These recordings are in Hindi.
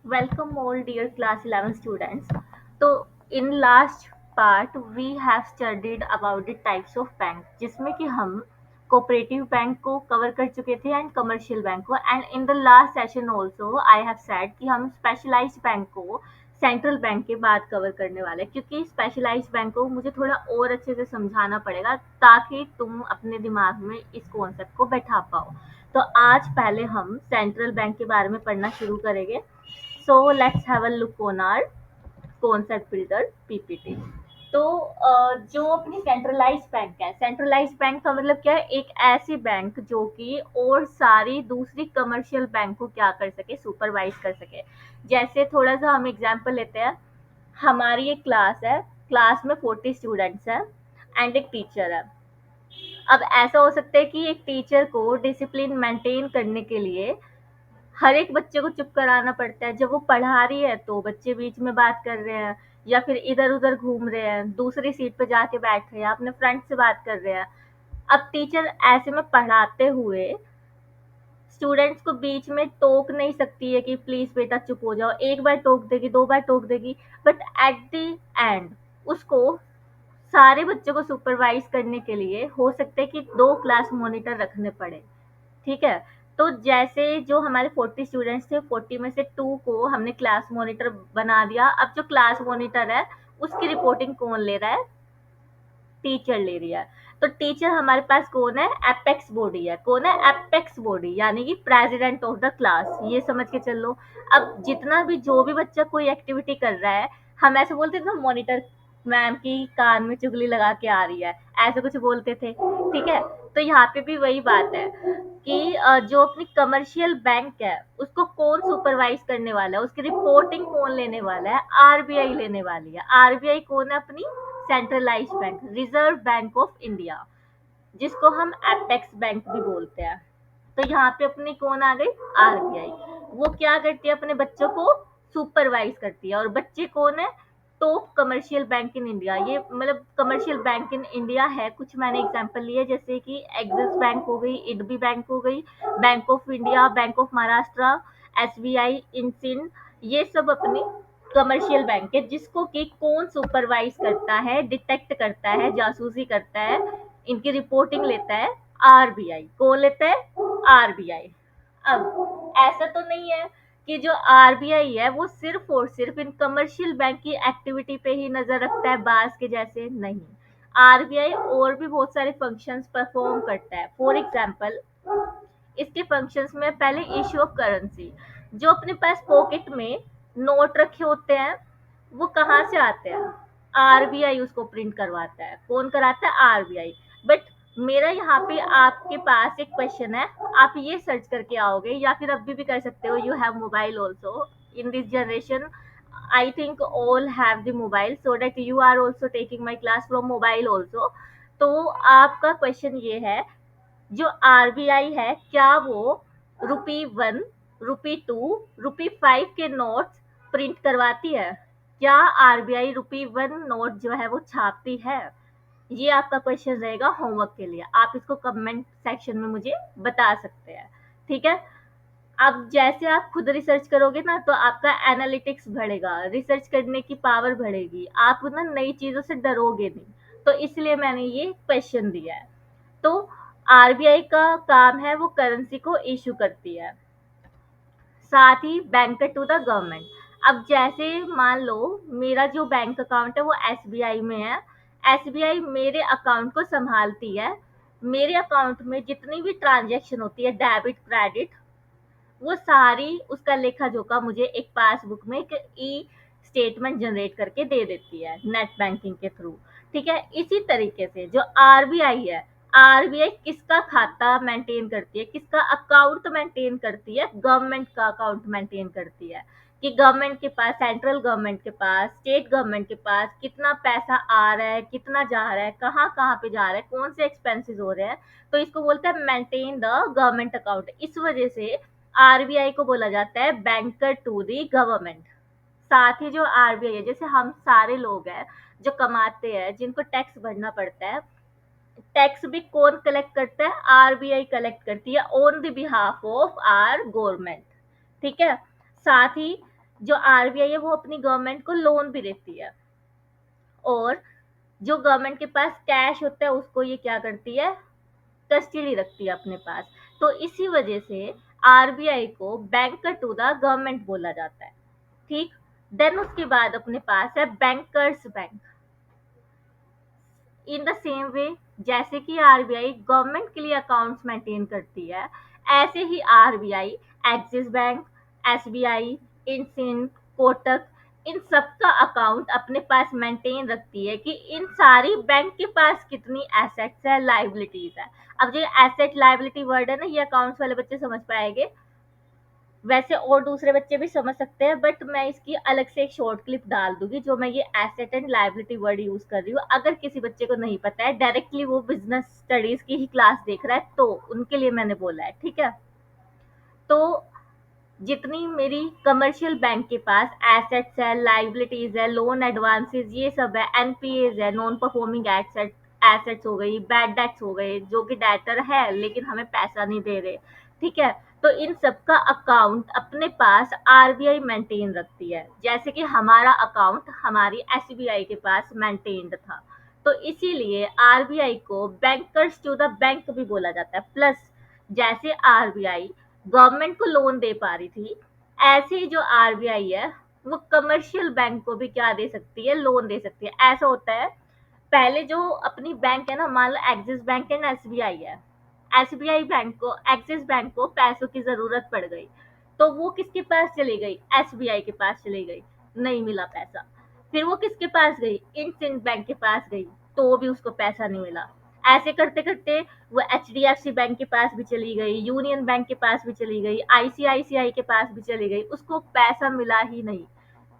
Welcome all dear class 11 students. तो in last part we have studied about the types of bank जिसमें कि हम कोऑपरेटिव बैंक को कवर कर चुके थे एंड कमर्शियल बैंक को and in the last session also I have said कि हम स्पेशलाइज्ड बैंक को सेंट्रल बैंक के बाद कवर करने वाले हैं क्योंकि स्पेशलाइज्ड बैंक को मुझे थोड़ा और अच्छे से समझाना पड़ेगा ताकि तुम अपने दिमाग में इस कॉन्सेप्ट को बैठा पाओ। तो आज पहले हम सेंट्रल बैंक के बारे में पढ़ना शुरू करेंगे। So let's have a look on our concept builder PPT। तो जो अपनी सेंट्रलाइज बैंक है, सेंट्रलाइज बैंक का मतलब क्या है? एक ऐसी बैंक जो कि और सारी दूसरी कमर्शियल बैंक को क्या कर सके, सुपरवाइज कर सके। जैसे थोड़ा सा हम एग्जांपल लेते हैं। हमारी एक क्लास है, क्लास में 40 स्टूडेंट्स हैं एंड एक टीचर है। अब ऐसा हो सकता है कि एक टीचर को डिसिप्लिन मेंटेन करने के लिए हर एक बच्चे को चुप कराना पड़ता है। जब वो पढ़ा रही है तो बच्चे बीच में बात कर रहे हैं या फिर इधर-उधर घूम रहे हैं, दूसरी सीट पे जाके बैठ रहे हैं, अपने फ्रेंड से बात कर रहे हैं। अब टीचर ऐसे में पढ़ाते हुए स्टूडेंट्स को बीच में टोक नहीं सकती है कि प्लीज बेटा चुप हो जाओ। एक बार टोक देगी, 2 बार टोक देगी, बट एट द एंड उसको सारे बच्चों को सुपरवाइज करने के लिए हो सकता है कि 2 क्लास मॉनिटर रखने पड़े। ठीक है? तो जैसे जो हमारे 40 स्टूडेंट्स थे, 40 में से 2 को हमने क्लास मॉनिटर बना दिया। अब जो क्लास मॉनिटर है, उसकी रिपोर्टिंग कौन ले रहा है? टीचर ले रही है। तो टीचर हमारे पास कौन है? एपेक्स बॉडी है। कौन है? एपेक्स बॉडी, यानी कि प्रेसिडेंट ऑफ द क्लास। ये समझ के चलो। अब जितना भी जो भी बच्चा कोई एक्टिविटी कर रहा है, हम ऐसे बोलते थे ना, मॉनिटर मैम की कान में चुगली लगा के आ रही है, ऐसे कुछ बोलते थे। ठीक है? तो यहाँ पे भी वही बात है कि जो अपनी कमर्शियल बैंक है उसको कौन सुपरवाइज करने वाला है, उसकी रिपोर्टिंग कौन लेने वाला है? आरबीआई लेने वाली है। आरबीआई कौन है? अपनी centralised bank, reserve Bank of India, जिसको हम एपेक्स बैंक भी बोलते हैं। तो यहाँ पे अपनी कौन आ गई? आरबीआई। वो क्या करती है? अपने बच्चों को सुपरवाइज करती है। और बच्चे कौन है? Top commercial bank in India. ये मतलब कमर्शियल बैंक इन इंडिया है, कुछ मैंने एग्जांपल लिए जैसे कि एक्सिस बैंक हो गई, इडबी बैंक हो गई, bank of India, bank of Maharashtra, SBI, इंसिन। ये सब अपनी कमर्शियल बैंक है जिसको कि कौन सुपरवाइज करता है, डिटेक्ट करता है, जासूसी करता है, इनकी रिपोर्टिंग लेता है? आरबीआई। कौन लेता है? आरबीआई। अब ऐसा तो नहीं है कि जो आरबीआई है वो सिर्फ और सिर्फ इन कमर्शियल बैंक की एक्टिविटी पे ही नजर रखता है बास के जैसे। नहीं, आरबीआई और भी बहुत सारे फंक्शंस परफॉर्म करता है। फॉर एग्जांपल, इसके फंक्शंस में पहले इश्यू ऑफ करेंसी। जो अपने पास पॉकेट में नोट रखे होते हैं, वो कहाँ से आते हैं? आरबीआई उसको प्रिंट करवाता है। कौन कराता है? आरबीआई। बट मेरा यहाँ पे आपके पास एक क्वेश्चन है, आप ये सर्च करके आओगे या फिर अभी भी कर सकते हो। You have mobile also in this generation. I think all have the mobile so that you are also taking my class from mobile also। तो आपका क्वेश्चन ये है, जो आरबीआई है क्या वो ₹1, ₹2, ₹5 के नोट्स प्रिंट करवाती है? क्या आरबीआई ₹1 नोट जो है वो छापती है? ये आपका क्वेश्चन रहेगा होमवर्क के लिए। आप इसको कमेंट सेक्शन में मुझे बता सकते हैं। ठीक है? अब जैसे आप खुद रिसर्च करोगे ना तो आपका एनालिटिक्स बढ़ेगा, रिसर्च करने की पावर बढ़ेगी, आप ना नई चीजों से डरोगे नहीं। तो इसलिए मैंने ये क्वेश्चन दिया है। तो आरबीआई का काम है वो करेंसी को इशू करती है, साथ ही बैंकर टू द गवर्नमेंट। अब जैसे मान लो मेरा जो बैंक अकाउंट है वो एसबीआई में है, एसबीआई मेरे अकाउंट को संभालती है। मेरे अकाउंट में जितनी भी ट्रांजैक्शन होती है, डेबिट क्रेडिट, वो सारी उसका लेखा जोखा मुझे एक पासबुक में एक ई स्टेटमेंट जनरेट करके दे देती है नेट बैंकिंग के थ्रू। ठीक है? इसी तरीके से जो आरबीआई है, आरबीआई किसका खाता मेंटेन करती है, किसका अकाउंट मेंटेन करती है? गवर्नमेंट का अकाउंट मेंटेन करती है कि गवर्नमेंट के पास, सेंट्रल गवर्नमेंट के पास, स्टेट गवर्नमेंट के पास कितना पैसा आ रहा है, कितना जा रहा है, कहाँ कहाँ पे जा रहा है, कौन से एक्सपेंसेस हो रहे हैं। तो इसको बोलते हैं मेंटेन द गवर्नमेंट अकाउंट। इस वजह से आरबीआई को बोला जाता है बैंकर टू दी गवर्नमेंट। साथ ही जो आरबीआई है, जैसे हम सारे लोग हैं जो कमाते हैं, जिनको टैक्स भरना पड़ता है, टैक्स भी कौन कलेक्ट करता है? आरबीआई कलेक्ट करती है on the behalf of our government. ठीक है? साथ ही जो आरबीआई है वो अपनी गवर्नमेंट को लोन भी देती है, और जो गवर्नमेंट के पास कैश होता है उसको ये क्या करती है, कस्टडी रखती है अपने पास। तो इसी वजह से आरबीआई को बैंकर टू द गवर्नमेंट बोला जाता है। ठीक। देन उसके बाद अपने पास है bankers bank. In the same way, जैसे कि आरबीआई गवर्नमेंट के लिए अकाउंट्स मेंटेन करती है, ऐसे ही RBI Axis bank, SBI, IndusInd, Kotak, इन सब का अकाउंट अपने पास मेंटेन रखती है कि इन सारी बैंक के पास कितनी एसेट्स है, लाइबिलिटीज है। अब जो एसेट लाइबिलिटी वर्ड है ना, ये अकाउंट्स वाले बच्चे समझ पाएंगे, वैसे और दूसरे बच्चे भी समझ सकते हैं, बट मैं इसकी अलग से एक शॉर्ट क्लिप डाल दूंगी जो मैं ये asset and liability word use कर रही हूँ। अगर किसी बच्चे को नहीं पता है, डायरेक्टली वो बिजनेस स्टडीज की ही क्लास देख रहा है, तो उनके लिए मैंने बोला है। ठीक है। तो जितनी मेरी कमर्शियल बैंक के पास एसेट्स है, लाइबिलिटीज है, लोन एडवांसेस, ये सब है, एनपीएज है, नॉन परफॉर्मिंग एसेट, एसेट्स हो गई, बैड डेट्स हो गए, जो कि डेटर है लेकिन हमें पैसा नहीं दे रहे। ठीक है। तो इन सब का अकाउंट अपने पास आरबीआई मेंटेन रखती है, जैसे कि हमारा अकाउंट हमारी एसबीआई के पास मेंटेन्ड था। तो इसीलिए आरबीआई को बैंकर्स टू द बैंक भी बोला जाता है। प्लस जैसे आरबीआई गवर्नमेंट को लोन दे पा रही थी, ऐसे ही जो आरबीआई है वो कमर्शियल बैंक को भी क्या दे सकती है, लोन दे सकती है। ऐसा होता है, पहले जो अपनी बैंक है ना, मान लो एक्सिस बैंक एंड एसबीआई है, एसबीआई बैंक को, एक्सिस बैंक को पैसों की जरूरत पड़ गई, तो वो किसके पास चली गई, एसबीआई के पास चली गई, नहीं मिला पैसा। फिर वो किसके पास गई, इंडसिंड बैंक के पास गई, तो भी उसको पैसा नहीं मिला। ऐसे करते करते वो H D F C bank के पास भी चली गई, यूनियन बैंक के पास भी चली गई, आईसीआईसीआई के पास भी चली गई, उसको पैसा मिला ही नहीं।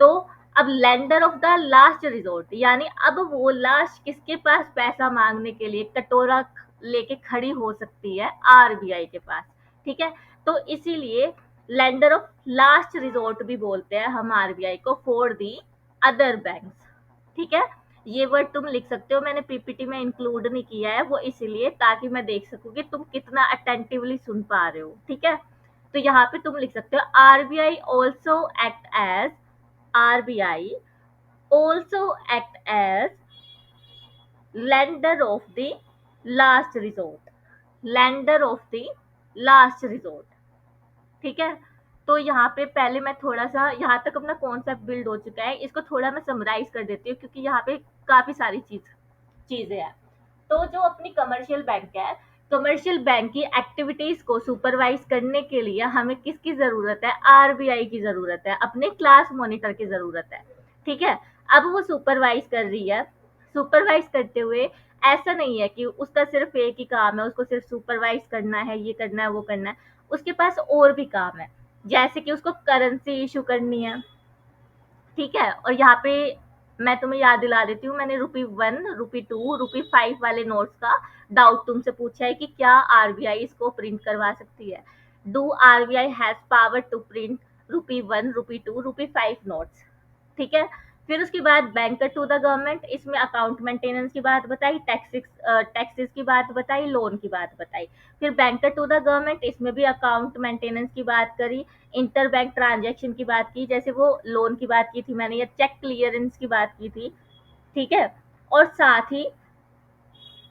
तो अब lender of the last resort, यानी अब वो लास्ट किसके पास पैसा मांगने के लिए कटोरा लेके खड़ी हो सकती है, आरबीआई के पास। ठीक है। तो इसीलिए लेंडर ऑफ लास्ट रिजोर्ट भी बोलते हैं हम आरबीआई को फॉर दी अदर बैंक्स। ठीक है। ये वर्ड तुम लिख सकते हो, मैंने पीपीटी में इंक्लूड नहीं किया है वो इसलिए ताकि मैं देख सकूं कि तुम कितना अटेंटिवली सुन पा रहे हो। ठीक है। तो यहाँ पे तुम लिख सकते हो RBI also act as, RBI also act as lender of the last resort, lender of the last resort. ठीक है। तो यहाँ पे पहले मैं थोड़ा सा, यहाँ तक अपना कॉन्सेप्ट बिल्ड हो चुका है, इसको थोड़ा मैं समराइज कर देती हूँ क्योंकि यहाँ पे काफी सारी चीजें हैं। तो जो अपनी कमर्शियल बैंक है, कमर्शियल बैंक की एक्टिविटीज को सुपरवाइज करने के लिए हमें किसकी जरूरत है, आरबीआई की जरूरत है, अपने क्लास मॉनिटर की जरूरत है। ठीक है। अब वो सुपरवाइज कर रही है, सुपरवाइज करते हुए ऐसा नहीं है कि उसका सिर्फ एक ही काम है, उसको सिर्फ सुपरवाइज करना है, ये करना है, वो करना है, उसके पास और भी काम है, जैसे कि उसको करेंसी इशू करनी है। ठीक है। और यहाँ पे मैं तुम्हें याद दिला देती हूँ, मैंने ₹1, ₹2, ₹5 वाले नोट्स का डाउट तुमसे पूछा है कि क्या आरबीआई इसको प्रिंट करवा सकती है। Do RBI has power to print ₹1, ₹2, ₹5 notes. ठीक है। फिर उसके बाद बैंकर टू द गवर्नमेंट, इसमें अकाउंट मेंटेनेंस की बात बताई, टैक्सेस की बात बताई, लोन की बात बताई। फिर बैंकर टू द गवर्नमेंट, इसमें भी अकाउंट मेंटेनेंस की बात करी, इंटर बैंक ट्रांजेक्शन की बात की, जैसे वो लोन की बात की थी मैंने, या चेक क्लियरेंस की बात की थी। ठीक है। और साथ ही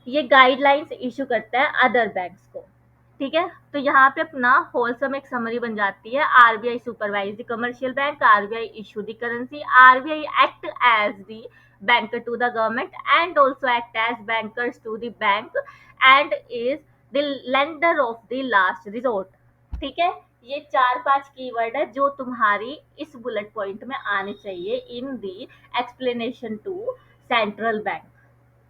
ये गाइडलाइंस इशू करता है अदर बैंक्स को। ठीक है। तो यहाँ पे अपना होलसम एक समरी बन जाती है, RBI supervise the commercial bank, RBI issue the currency, RBI act as the banker to the government and also act as bankers to the bank and is the lender of the last resort। ठीक है। ये 4-5 कीवर्ड है जो तुम्हारी इस बुलेट पॉइंट में आने चाहिए in the explanation to central bank.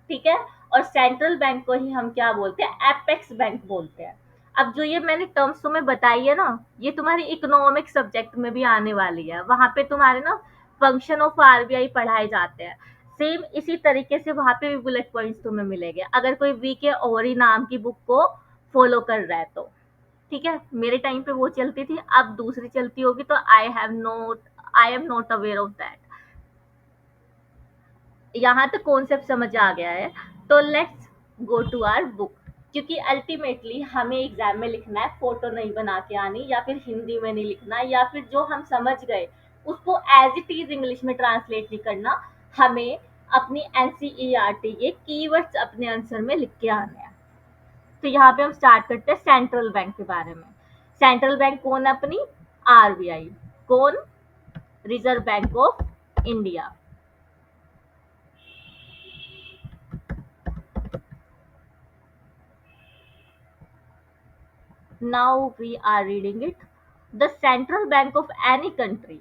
ठीक है। और सेंट्रल बैंक को ही हम क्या बोलते हैं, एपेक्स बैंक बोलते हैं। अब जो ये मैंने टर्म्स तुम्हें बताई है ना, ये तुम्हारी इकोनॉमिक सब्जेक्ट में भी आने वाली है, वहां पे तुम्हारे ना फंक्शन ऑफ आरबीआई पढ़ाए जाते हैं। सेम इसी तरीके से वहां पे भी बुलेट पॉइंट्स तुम्हें मिलेंगे अगर कोई वी के ओरी नाम की बुक को फॉलो कर रहा है तो। ठीक है। मेरे टाइम पे वो चलती थी, अब दूसरी चलती होगी, तो I am not aware of that. यहाँ तक कॉन्सेप्ट समझ आ गया है। तो let's go to our book, क्योंकि अल्टीमेटली हमें एग्जाम में लिखना है, फोटो नहीं बना के आनी, या फिर हिंदी में नहीं लिखना, या फिर जो हम समझ गए उसको एज इट इज इंग्लिश में ट्रांसलेट नहीं करना, हमें अपनी एनसीईआरटी के कीवर्ड्स अपने आंसर में लिख के आने हैं। तो यहाँ पे हम स्टार्ट करते हैं सेंट्रल बैंक के बारे में। सेंट्रल बैंक कौन है अपनी? आरबीआई। कौन? Reserve Bank of India. Now we are reading it. The central bank of any country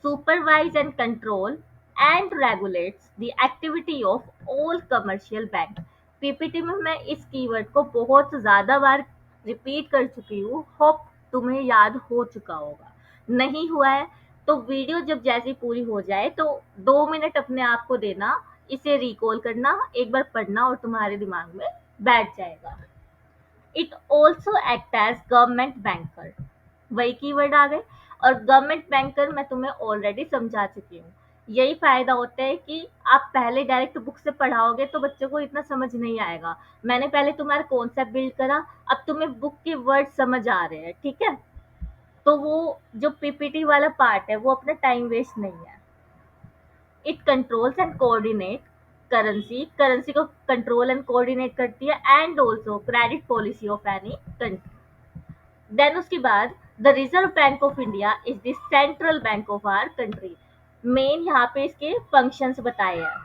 supervises and control and regulates the activity of all commercial bank। PPT में मैं इस कीवर्ड को बहुत ज़्यादा बार रिपीट कर चुकी हूँ, होप तुम्हें याद हो चुका होगा। नहीं हुआ है तो वीडियो जब जैसी पूरी हो जाए तो 2 मिनट अपने आप को देना, इसे रिकॉल करना, एक बार पढ़ना और तुम्हारे दिमाग में बैठ जाएगा। It also act as government banker, वही कीवर्ड आ गए। और गवर्नमेंट बैंकर मैं तुम्हें ऑलरेडी समझा चुकी हूँ। यही फायदा होता है कि आप पहले डायरेक्ट बुक से पढ़ाओगे तो बच्चों को इतना समझ नहीं आएगा। मैंने पहले तुम्हारा कॉन्सेप्ट बिल्ड करा, अब तुम्हें बुक के वर्ड समझ आ रहे हैं, ठीक है? तो वो जो पीपीटी वाला पार्ट है वो अपना टाइम वेस्ट नहीं है। It controls and coordinate currency, currency को कंट्रोल एंड कोऑर्डिनेट करती है, and also credit policy of any country. Then उसके बाद the Reserve Bank of India is the central bank of our country. Main यहाँ पे इसके फंक्शंस बताए हैं,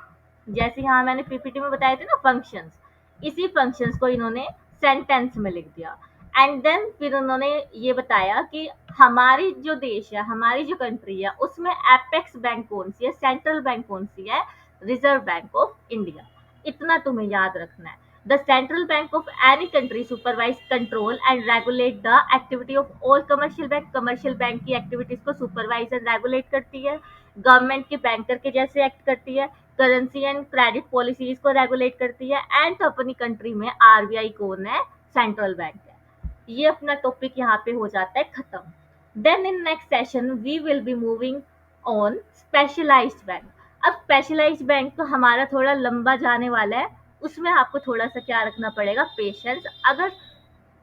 जैसे यहाँ मैंने पीपीटी में बताए थे ना फंक्शंस, इसी फंक्शंस को इन्होंने सेंटेंस में लिख दिया। एंड देन फिर उन्होंने ये बताया कि हमारी जो देश है, हमारी जो कंट्री है, उसमें एपेक्स बैंक कौन सी है, सेंट्रल बैंक कौन सी है? Reserve Bank of India. इतना तुम्हें याद रखना है। The central bank of any country supervise, control and regulate the activity of all commercial bank। commercial bank की activities को supervise and regulate करती है, गवर्नमेंट के बैंकर के जैसे एक्ट करती है, करेंसी एंड क्रेडिट पॉलिसीज को रेगुलेट करती है, एंड अपनी कंट्री में आरबीआई कौन है? सेंट्रल बैंक है। ये अपना टॉपिक यहाँ पे हो जाता है खत्म। Then in next session we will be moving on specialized bank. अब स्पेशलाइज्ड बैंक तो हमारा थोड़ा लंबा जाने वाला है, उसमें आपको थोड़ा सा क्या रखना पड़ेगा? पेशेंस। अगर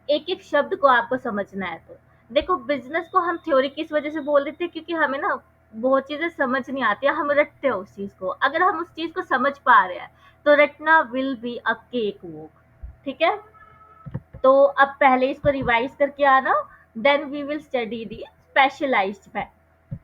एक एक शब्द को आपको समझना है तो देखो, बिजनेस को हम थ्योरी किस वजह से बोल देते हैं, क्योंकि हमें ना बहुत चीजें समझ नहीं आती है, हम रटते हैं उस चीज को। अगर हम उस चीज को समझ पा रहे हैं तो रटना will be a cake walk, ठीक है? तो अब पहले इसको रिवाइज करके आना, then we will study the specialised bank.